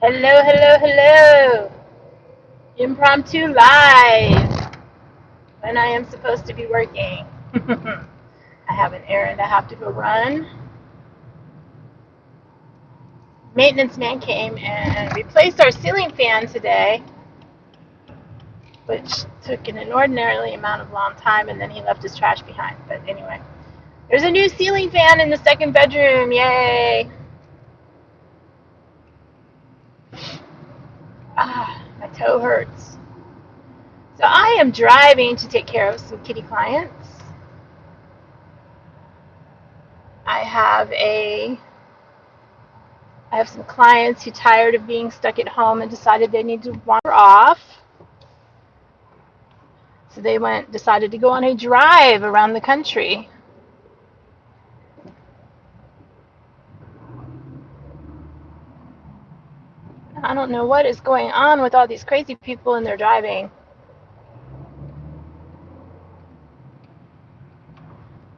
Hello, hello, hello. Impromptu live when I am supposed to be working. I have an errand I have to go run. Maintenance man came and replaced our ceiling fan today, which took an inordinately amount of long time, and then he left his trash behind. But anyway, there's a new ceiling fan in the second bedroom. Yay! Ah, my toe hurts. So I am driving to take care of some kitty clients. I have a I have some clients who are tired of being stuck at home and decided they need to wander off. So they decided to go on a drive around the country. I don't know what is going on with all these crazy people and their driving.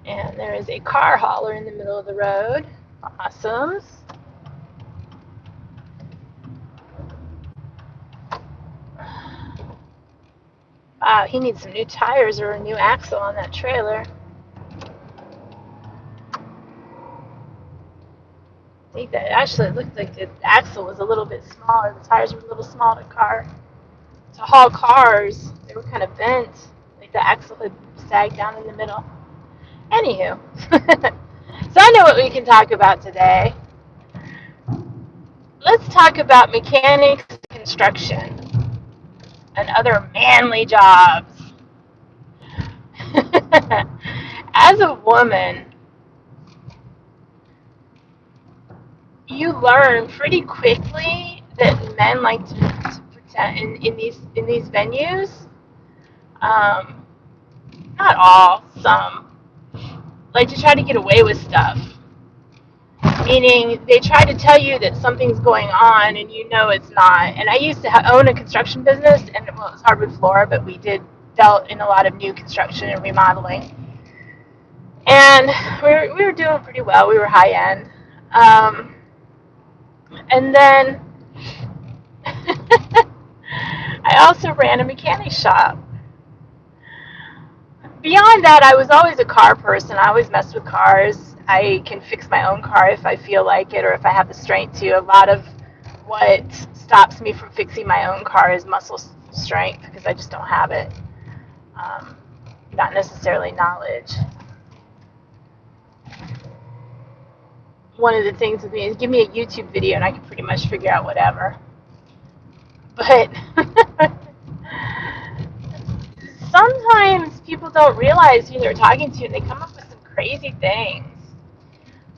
And there is a car hauler in the middle of the road. Awesome. Wow, he needs some new tires or a new axle on that trailer. I think that actually looked like the axle was a little bit smaller. The tires were a little small to haul cars. They were kind of bent. Like the axle had sagged down in the middle. Anywho, so I know what we can talk about today. Let's talk about mechanics, construction, and other manly jobs. As a woman, you learn pretty quickly that men like to pretend in these venues. Um, Not all, some like to try to get away with stuff. Meaning they try to tell you that something's going on and you know it's not. And I used to own a construction business, and well, it was hardwood floor, but we dealt in a lot of new construction and remodeling. And we were doing pretty well. We were high end. And then I also ran a mechanic shop. Beyond that, I was always a car person. I always messed with cars. I can fix my own car if I feel like it or if I have the strength to. A lot of what stops me from fixing my own car is muscle strength because I just don't have it. Um, Not necessarily knowledge. One of the things with me is give me a YouTube video and I can pretty much figure out whatever. But sometimes people don't realize who they're talking to and they come up with some crazy things.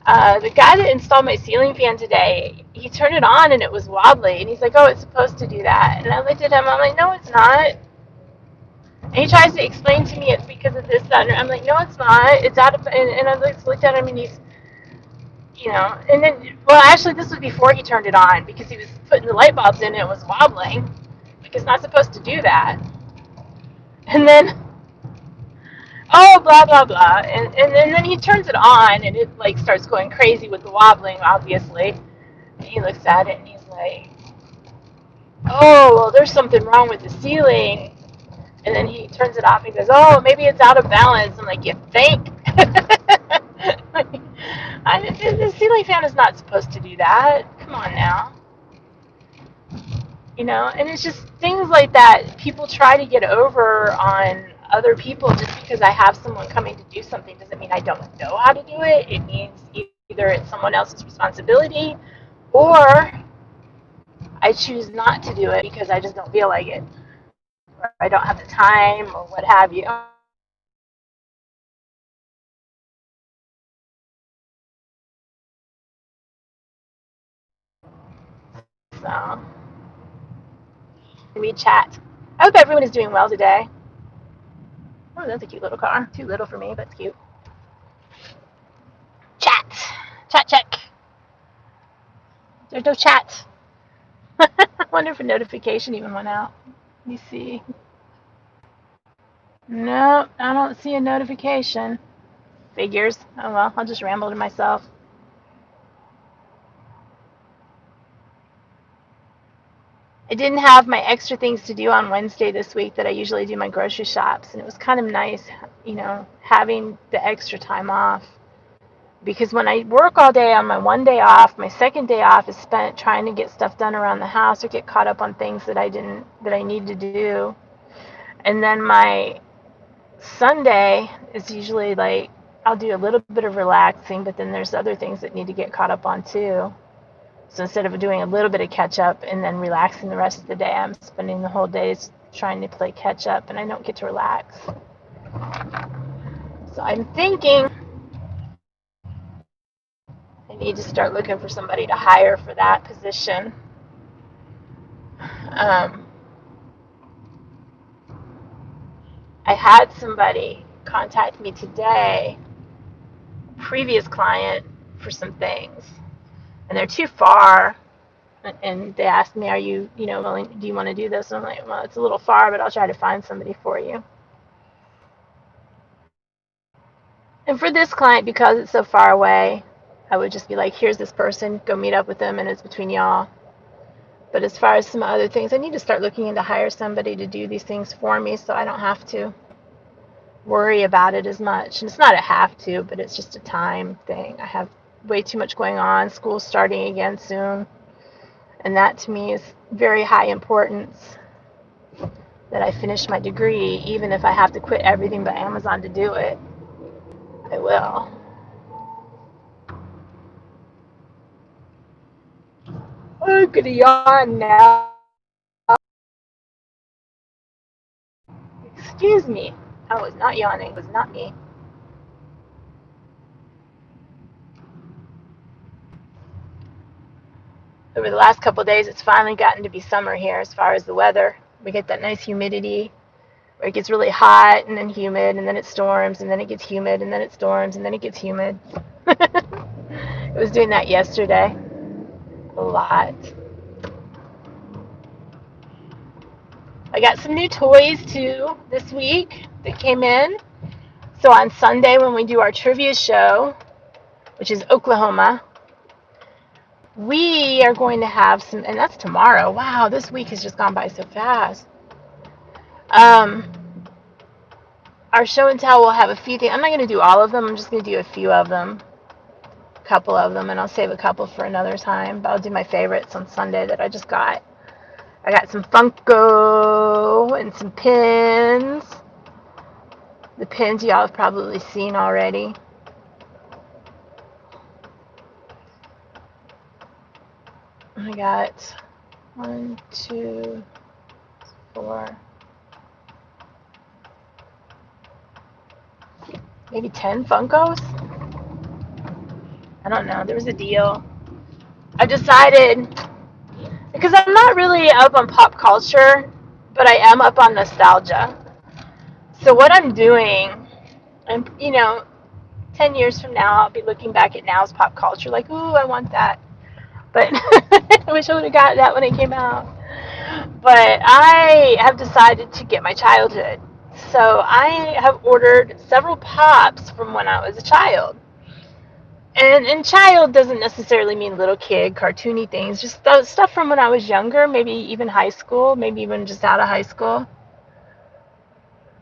The guy that installed my ceiling fan today, he turned it on and it was wobbly. And he's like, oh, it's supposed to do that. And I looked at him, I'm like, no, it's not. And he tries to explain to me it's because of this, that, and I'm like, no, it's not. It's out of, and I looked at him and he's, and then, well, actually, this was before he turned it on because he was putting the light bulbs in and it was wobbling. Like, it's not supposed to do that. And then, oh, blah, blah, blah. And then he turns it on and it, like, starts going crazy with the wobbling, obviously. And he looks at it and he's like, oh, well, there's something wrong with the ceiling. And then he turns it off and goes, oh, maybe it's out of balance. I'm like, you think? The ceiling fan is not supposed to do that. Come on now. And it's just things like that. People try to get over on other people just because I have someone coming to do something doesn't mean I don't know how to do it. It means either it's someone else's responsibility or I choose not to do it because I just don't feel like it. Or I don't have the time or what have you. So, read chat. I hope everyone is doing well today. Oh, that's a cute little car. Too little for me, but it's cute. Chat. Chat check. There's no chat. I wonder if a notification even went out. Let me see. Nope, I don't see a notification. Figures. Oh well, I'll just ramble to myself. I didn't have my extra things to do on Wednesday this week that I usually do my grocery shops, and it was kind of nice, having the extra time off. Because when I work all day on my one day off, my second day off is spent trying to get stuff done around the house or get caught up on things that I need to do. And then my Sunday is usually like I'll do a little bit of relaxing, but then there's other things that need to get caught up on too. So instead of doing a little bit of catch up and then relaxing the rest of the day, I'm spending the whole day trying to play catch up, and I don't get to relax. So I'm thinking I need to start looking for somebody to hire for that position. I had somebody contact me today, a previous client, for some things, and they're too far. And they asked me, "Are you, willing? Do you want to do this?" And I'm like, "Well, it's a little far, but I'll try to find somebody for you." And for this client, because it's so far away, I would just be like, "Here's this person. Go meet up with them, and it's between y'all." But as far as some other things, I need to start looking into hire somebody to do these things for me, so I don't have to worry about it as much. And it's not a have to, but it's just a time thing. I have way too much going on. School's starting again soon. And that to me is very high importance, that I finish my degree. Even if I have to quit everything but Amazon to do it, I will. I'm gonna yawn now. Excuse me. I was not yawning. It was not me. Over the last couple of days, it's finally gotten to be summer here as far as the weather. We get that nice humidity where it gets really hot and then humid, and then it storms, and then it gets humid, and then it storms, and then it gets humid. It was doing that yesterday a lot. I got some new toys too this week that came in. So on Sunday when we do our trivia show, which is Oklahoma, we are going to have some, and that's tomorrow. Wow, this week has just gone by so fast. Our show and tell will have a few things. I'm not going to do all of them. I'm just going to do a few of them, a couple of them, and I'll save a couple for another time. But I'll do my favorites on Sunday that I just got. I got some Funko and some pins. The pins y'all have probably seen already. I got 1, 2, 4, maybe 10 Funkos. I don't know. There was a deal. I decided, because I'm not really up on pop culture, but I am up on nostalgia. So what I'm doing, and 10 years from now, I'll be looking back at now's pop culture like, ooh, I want that. But I wish I would have got that when it came out. But I have decided to get my childhood. So I have ordered several pops from when I was a child. And child doesn't necessarily mean little kid, cartoony things. Just stuff from when I was younger, maybe even high school, maybe even just out of high school.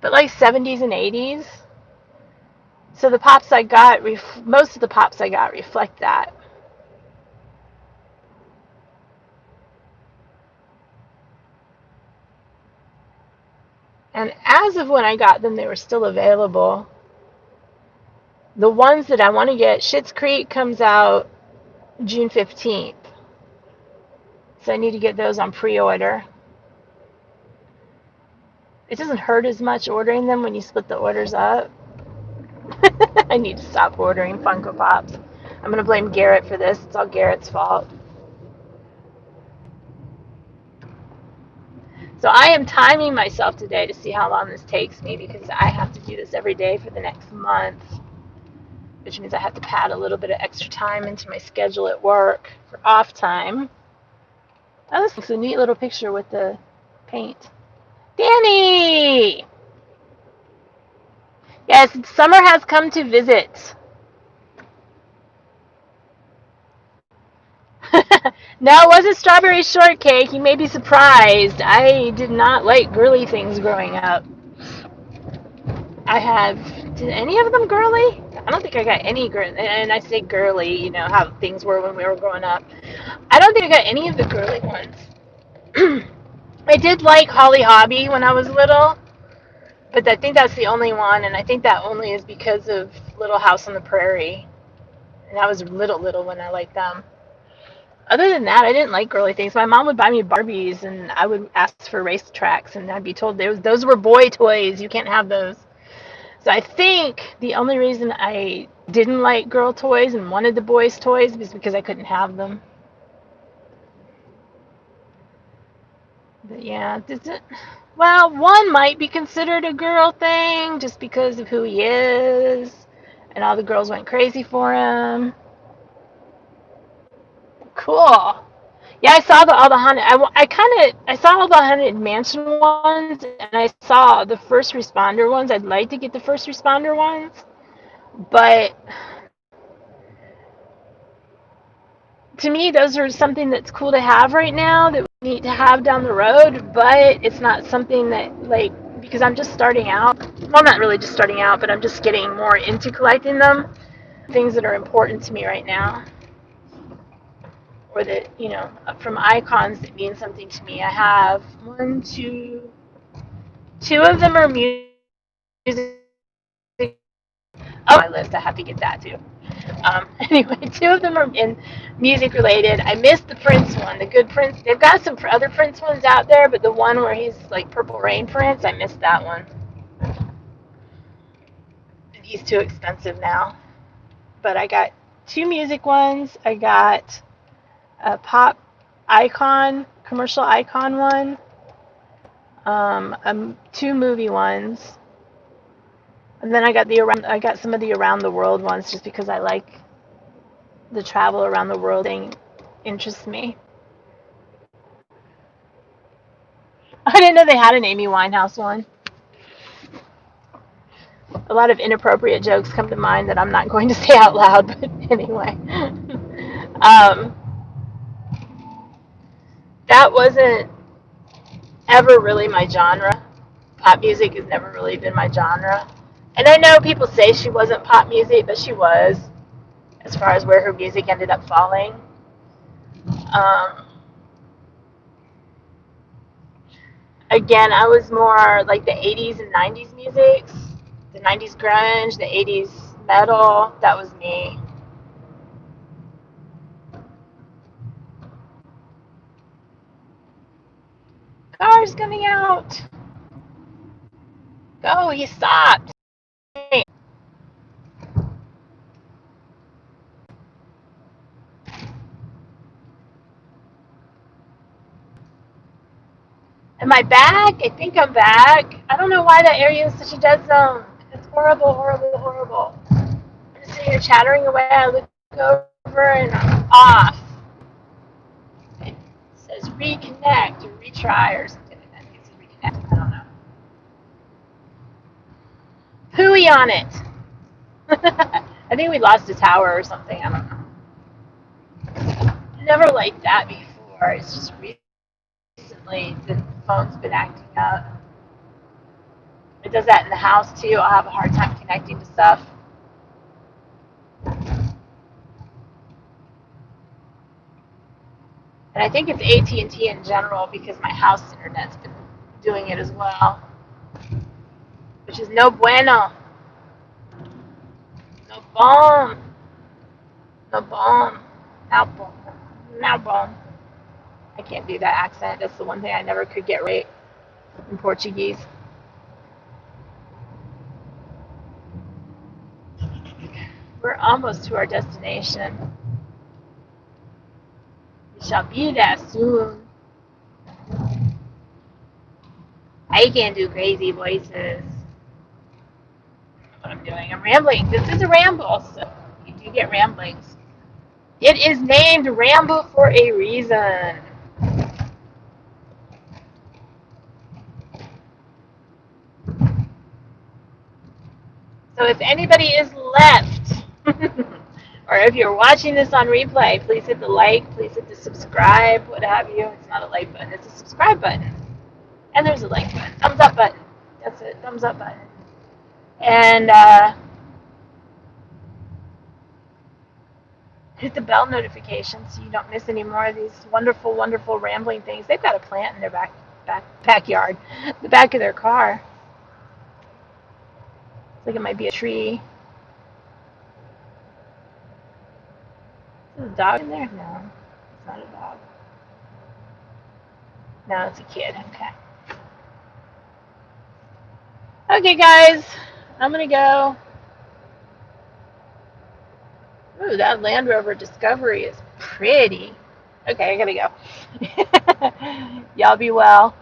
But like 70s and 80s. So the pops I got, most of the pops I got reflect that. And as of when I got them, they were still available. The ones that I want to get, Schitt's Creek comes out June 15th. So I need to get those on pre-order. It doesn't hurt as much ordering them when you split the orders up. I need to stop ordering Funko Pops. I'm going to blame Garrett for this. It's all Garrett's fault. So I am timing myself today to see how long this takes me, because I have to do this every day for the next month, which means I have to pad a little bit of extra time into my schedule at work for off time. Oh, this looks a neat little picture with the paint. Danny! Yes, summer has come to visit. No, it wasn't strawberry shortcake. You may be surprised. I did not like girly things growing up. I have. Did any of them girly? I don't think I got any girly. And I say girly, how things were when we were growing up. I don't think I got any of the girly ones. I did like Holly Hobby when I was little, but I think that's the only one, and I think that only is because of Little House on the Prairie. And I was little when I liked them. Other than that, I didn't like girly things. My mom would buy me Barbies, and I would ask for racetracks, and I'd be told those were boy toys. You can't have those. So I think the only reason I didn't like girl toys and wanted the boys' toys was because I couldn't have them. But yeah, well, one might be considered a girl thing just because of who he is, and all the girls went crazy for him. Cool. Yeah, I saw all the haunted. I saw all the haunted mansion ones, and I saw the first responder ones. I'd like to get the first responder ones, but to me, those are something that's cool to have right now that we need to have down the road. But it's not something that because I'm just starting out. Well, not really just starting out, but I'm just getting more into collecting them. Things that are important to me right now, or that from icons that mean something to me. I have two of them are music. Oh, my list. I have to get that too. Anyway, two of them are in music related. I missed the Prince one, the good Prince. They've got some other Prince ones out there, but the one where he's like Purple Rain Prince, I missed that one. And he's too expensive now. But I got two music ones. I got a pop icon, commercial icon one, two movie ones, and then I got some of the around the world ones just because I like the travel around the world thing interests me. I didn't know they had an Amy Winehouse one. A lot of inappropriate jokes come to mind that I'm not going to say out loud, but anyway. um, that wasn't ever really my genre. Pop music has never really been my genre. And I know people say she wasn't pop music, but she was, as far as where her music ended up falling. Um, Again, I was more like the 80s and 90s music, the 90s grunge, the 80s metal. That was me. Car's coming out. Oh, he stopped. Am I back? I think I'm back. I don't know why that area is such a dead zone. It's horrible, horrible, horrible. I'm just sitting here chattering away. I look over and I'm off. It says reconnect or retry or something like that. It says reconnect. I don't know. Hooey on it. I think we lost a tower or something. I don't know. Never liked that before. It's just recently the phone's been acting up. It does that in the house too. I'll have a hard time connecting to stuff. And I think it's AT&T in general because my house internet's been doing it as well, which is no bueno, no bon, no bon, now bon, now bon. I can't do that accent. That's the one thing I never could get right in Portuguese. We're almost to our destination. We shall be there soon. I can do crazy voices. What I'm doing. I'm rambling. This is a ramble, so you do get ramblings. It is named Ramble for a reason. So if anybody is left, Or if you're watching this on replay, please hit the like, please hit the subscribe, what have you. It's not a like button, it's a subscribe button. And there's a like button, thumbs up button. That's it, thumbs up button. And hit the bell notification so you don't miss any more of these wonderful, wonderful rambling things. They've got a plant in their backyard, the back of their car. It's like it might be a tree. Is there a dog in there? No, it's not a dog. No, it's a kid. Okay. Okay, guys, I'm gonna go. Ooh, that Land Rover Discovery is pretty. Okay, I gotta go. Y'all be well.